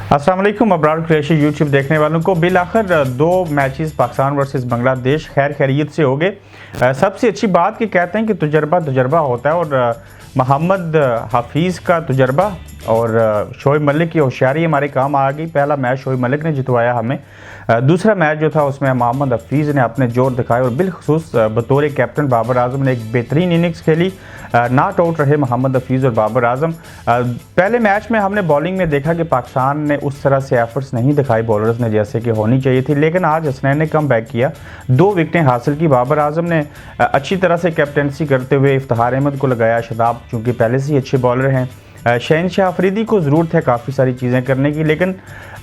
अस्सलाम वालेकुम अबरार-कुरैशी यूट्यूब देखने वालों को बिल आखिर 2 मैचेस पाकिस्तान वर्सेस बांग्लादेश खैर खैरियत से हो गए। सबसे अच्छी बात कि कहते हैं कि तजर्बा होता है और मोहम्मद हफीज़ का तजर्बा और शोएब मलिक की होशियारी हमारे काम आ गई। पहला मैच शोएब मलिक ने जितवाया हमें, दूसरा मैच जो था उसमें मोहम्मद हफीज़ ने अपने जोर दिखाए और बिलखुसूस बतौर कैप्टन बाबर आजम ने एक बेहतरीन इनिंग्स खेली। नॉट आउट रहे मोहम्मद हफीज़ और बाबर आजम। पहले मैच में हमने बॉलिंग में देखा कि पाकिस्तान ने उस तरह से एफर्ट्स नहीं दिखाई बॉलर्स ने जैसे कि होनी चाहिए थी, लेकिन आज हसनैन ने कम बैक किया, 2 विकेटें हासिल की। बाबर आजम ने अच्छी तरह से कैप्टनसी करते हुए इफ्तिखार अहमद को लगाया। शदाब चूँकि पहले से ही अच्छे बॉलर हैं, शहनशाह अफरीदी को ज़रूरत है काफ़ी सारी चीज़ें करने की, लेकिन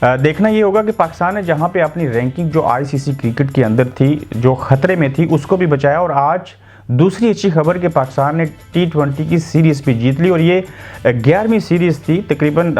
देखना ये होगा कि पाकिस्तान ने जहाँ पे अपनी रैंकिंग जो आईसीसी क्रिकेट के अंदर थी, जो ख़तरे में थी, उसको भी बचाया। और आज दूसरी अच्छी खबर कि पाकिस्तान ने T20 की सीरीज़ भी जीत ली और ये 11वीं सीरीज़ थी। तकरीबन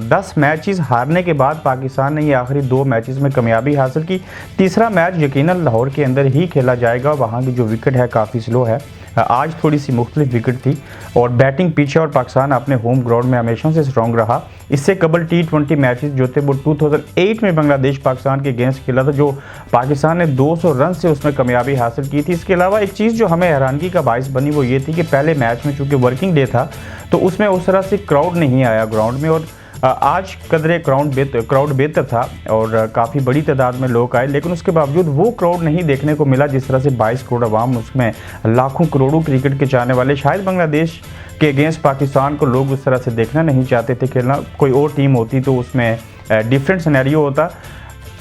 10 मैचेस हारने के बाद पाकिस्तान ने ये आखिरी 2 मैचेस में कामयाबी हासिल की। तीसरा मैच यकीनन लाहौर के अंदर ही खेला जाएगा। वहाँ की जो विकेट है काफ़ी स्लो है, आज थोड़ी सी मुख्तलिफ विकेट थी और बैटिंग पीछे, और पाकिस्तान अपने होम ग्राउंड में हमेशा से स्ट्रॉन्ग रहा। इससे कबल T20 मैचेस जो थे वो 2008 में बांग्लादेश पाकिस्तान के अगेंस्ट खेला था, जो पाकिस्तान ने 200 रन से उसमें कामयाबी हासिल की थी। इसके अलावा एक चीज़ जो हमें हैरानगी का बाइस बनी वो ये थी कि पहले मैच में चूँकि वर्किंग डे था तो उसमें उस तरह से क्राउड नहीं आया ग्राउंड में, और आज कदरे क्राउड बेहतर था और काफ़ी बड़ी तादाद में लोग आए, लेकिन उसके बावजूद वो क्राउड नहीं देखने को मिला जिस तरह से 22 करोड़ अवाम, उसमें लाखों करोड़ों क्रिकेट के चाहने वाले। शायद बांग्लादेश के अगेंस्ट पाकिस्तान को लोग उस तरह से देखना नहीं चाहते थे खेलना। कोई और टीम होती तो उसमें डिफरेंट सिनेरियो होता।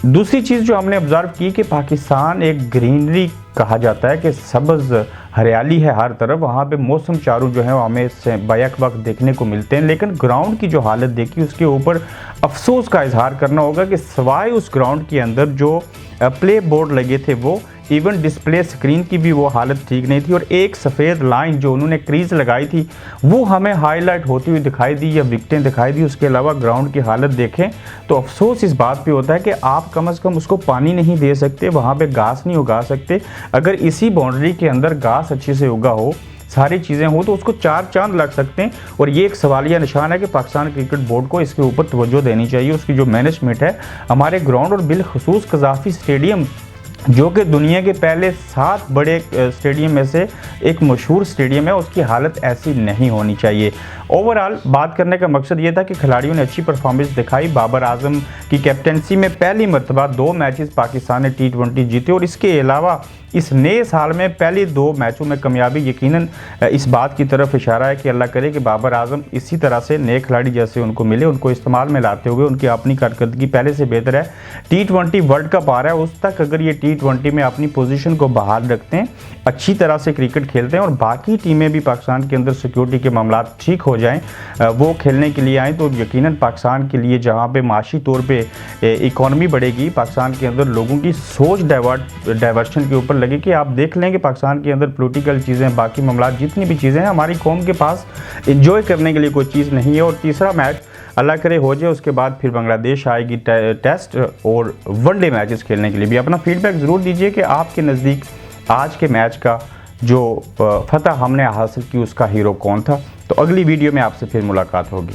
दूसरी चीज़ जो हमने ऑब्ज़र्व की कि पाकिस्तान एक ग्रीनरी कहा जाता है कि सब्ज़ हरियाली है हर तरफ, वहाँ पे मौसम चारों जो है वो हमें बैक वक्त देखने को मिलते हैं, लेकिन ग्राउंड की जो हालत देखी उसके ऊपर अफसोस का इजहार करना होगा कि सिवाय उस ग्राउंड के अंदर जो प्ले बोर्ड लगे थे वो इवन डिस्प्ले स्क्रीन की भी वो हालत ठीक नहीं थी, और एक सफ़ेद लाइन जो उन्होंने क्रीज लगाई थी वो हमें हाईलाइट होती हुई दिखाई दी या विकेटें दिखाई दी। उसके अलावा ग्राउंड की हालत देखें तो अफसोस इस बात पे होता है कि आप कम से कम उसको पानी नहीं दे सकते, वहाँ पे घास नहीं उगा सकते। अगर इसी बाउंड्री के अंदर घास अच्छे से उगा हो, सारी चीज़ें हो, तो उसको 4 चांद लग सकते हैं। और ये एक सवालिया निशान है कि पाकिस्तान क्रिकेट बोर्ड को इसके ऊपर तवज्जो देनी चाहिए। उसकी जो मैनेजमेंट है हमारे ग्राउंड और बिलखुसूस कज़ाफ़ी स्टेडियम जो कि दुनिया के पहले 7 बड़े स्टेडियम में से एक मशहूर स्टेडियम है, उसकी हालत ऐसी नहीं होनी चाहिए। ओवरऑल बात करने का मकसद ये था कि खिलाड़ियों ने अच्छी परफॉर्मेंस दिखाई। बाबर आजम की कैप्टनसी में पहली मरतबा 2 मैचेस पाकिस्तान ने T20 जीते, और इसके अलावा इस नए साल में पहले 2 मैचों में कामयाबी यकीनन इस बात की तरफ इशारा है कि अल्लाह करे कि बाबर आजम इसी तरह से नए खिलाड़ी जैसे उनको मिले, उनको इस्तेमाल में लाते हुए उनकी अपनी कारकर्दगी पहले से बेहतर है। T20 वर्ल्ड कप आ रहा है, उस तक अगर ये T20 में अपनी पोजीशन को बहाल रखते हैं, अच्छी तरह से क्रिकेट खेलते हैं और बाकी टीमें भी पाकिस्तान के अंदर सिक्योरिटी के मामला ठीक हो जाएँ, वो खेलने के लिए आएँ, तो यकीनन पाकिस्तान के लिए जहाँ पर माशी तौर पर इकॉनमी बढ़ेगी, पाकिस्तान के अंदर लोगों की सोच डाइवर्शन के ऊपर लगे कि आप देख लें कि पाकिस्तान के अंदर पॉलिटिकल चीज़ें, बाकी मामला जितनी भी चीज़ें हैं, हमारी कौम के पास एंजॉय करने के लिए कोई चीज़ नहीं है। और तीसरा मैच अल्लाह करे हो जाए, उसके बाद फिर बांग्लादेश आएगी टेस्ट और वनडे मैचेस खेलने के लिए भी। अपना फीडबैक ज़रूर दीजिए कि आपके नज़दीक आज के मैच का जो फतह हमने हासिल की उसका हीरो कौन था। तो अगली वीडियो में आपसे फिर मुलाकात होगी।